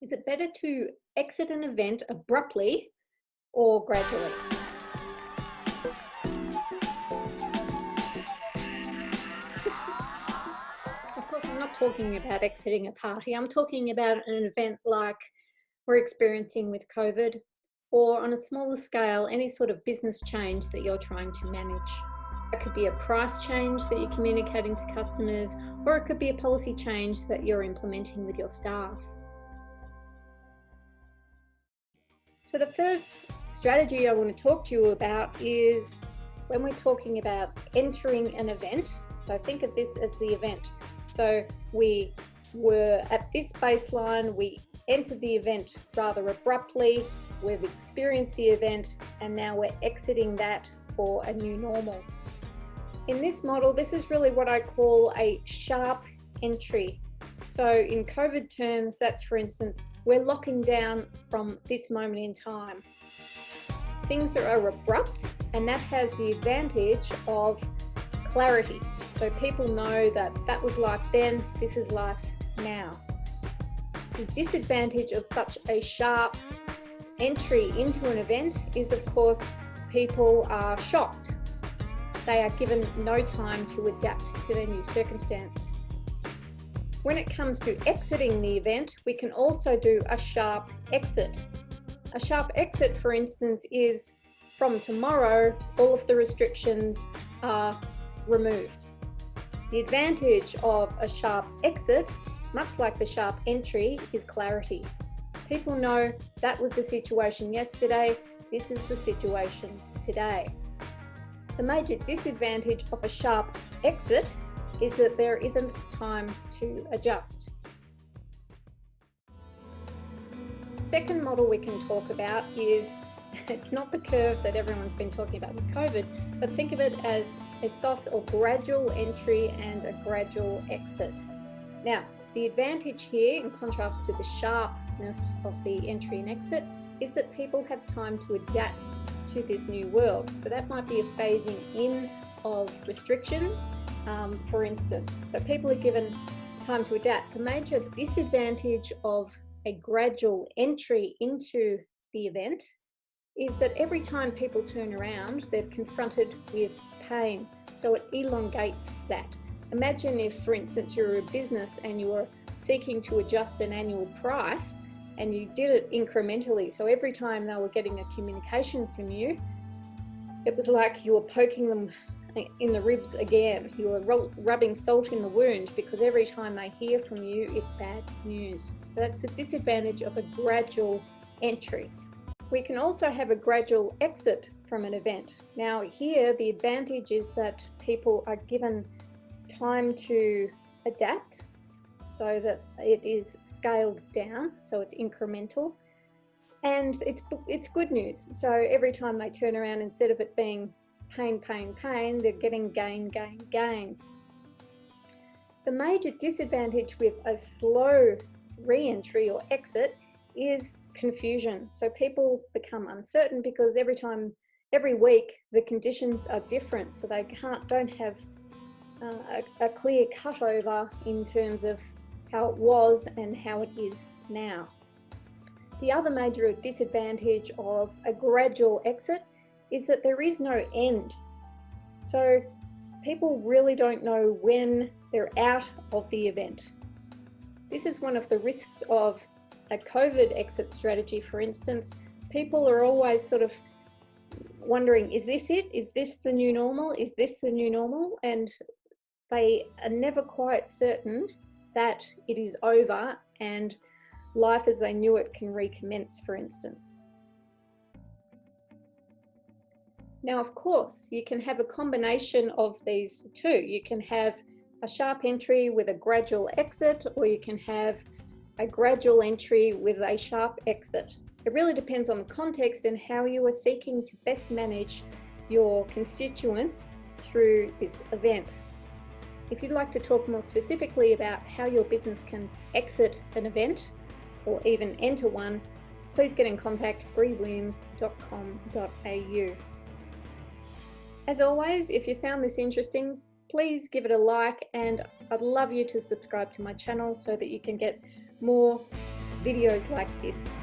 Is it better to exit an event abruptly or gradually? Of course, I'm not talking about exiting a party. I'm talking about an event like we're experiencing with COVID, or on a smaller scale, any sort of business change that you're trying to manage. It could be a price change that you're communicating to customers, or it could be a policy change that you're implementing with your staff. So the first strategy I want to talk to you about is when we're talking about entering an event. So think of this as the event. So we were at this baseline, we entered the event rather abruptly, we've experienced the event, and now we're exiting that for a new normal. In this model, this is really what I call a sharp entry. So in COVID terms, that's, for instance, we're locking down from this moment in time. Things are abrupt, and that has the advantage of clarity. So people know that that was life then, this is life now. The disadvantage of such a sharp entry into an event is, of course, people are shocked. They are given no time to adapt to their new circumstance. When it comes to exiting the event, we can also do a sharp exit. A sharp exit, for instance, is from tomorrow, all of the restrictions are removed. The advantage of a sharp exit, much like the sharp entry, is clarity. People know that was the situation yesterday, this is the situation today. The major disadvantage of a sharp exit is that there isn't time to adjust. Second model we can talk about is, it's not the curve that everyone's been talking about with COVID, but think of it as a soft or gradual entry and a gradual exit. Now, the advantage here, in contrast to the sharpness of the entry and exit, is that people have time to adapt to this new world. So that might be a phasing in of restrictions, for instance. So people are given time to adapt. The major disadvantage of a gradual entry into the event is that every time people turn around, they're confronted with pain. So it elongates that. Imagine if, for instance, you're a business and you were seeking to adjust an annual price and you did it incrementally. So every time they were getting a communication from you, it was like you were poking them in the ribs again. You were rubbing salt in the wound, because every time they hear from you, it's bad news. So that's the disadvantage of a gradual entry. We can also have a gradual exit from an event. Now here, the advantage is that people are given time to adapt so that it is scaled down, so it's incremental, and it's good news. So every time they turn around, instead of it being pain, pain, pain, they're getting gain, gain, gain. The major disadvantage with a slow re-entry or exit is confusion. So people become uncertain because every week the conditions are different, so they don't have a clear cutover in terms of how it was and how it is now. The other major disadvantage of a gradual exit is that there is no end. So people really don't know when they're out of the event. This is one of the risks of a COVID exit strategy, for instance. People are always sort of wondering, is this it? Is this the new normal? Is this the new normal? And they are never quite certain that it is over and life as they knew it can recommence, for instance. Now, of course, you can have a combination of these two. You can have a sharp entry with a gradual exit, or you can have a gradual entry with a sharp exit. It really depends on the context and how you are seeking to best manage your constituents through this event. If you'd like to talk more specifically about how your business can exit an event or even enter one, please get in contact briwilliams.com.au. As always, if you found this interesting, please give it a like, and I'd love you to subscribe to my channel so that you can get more videos like this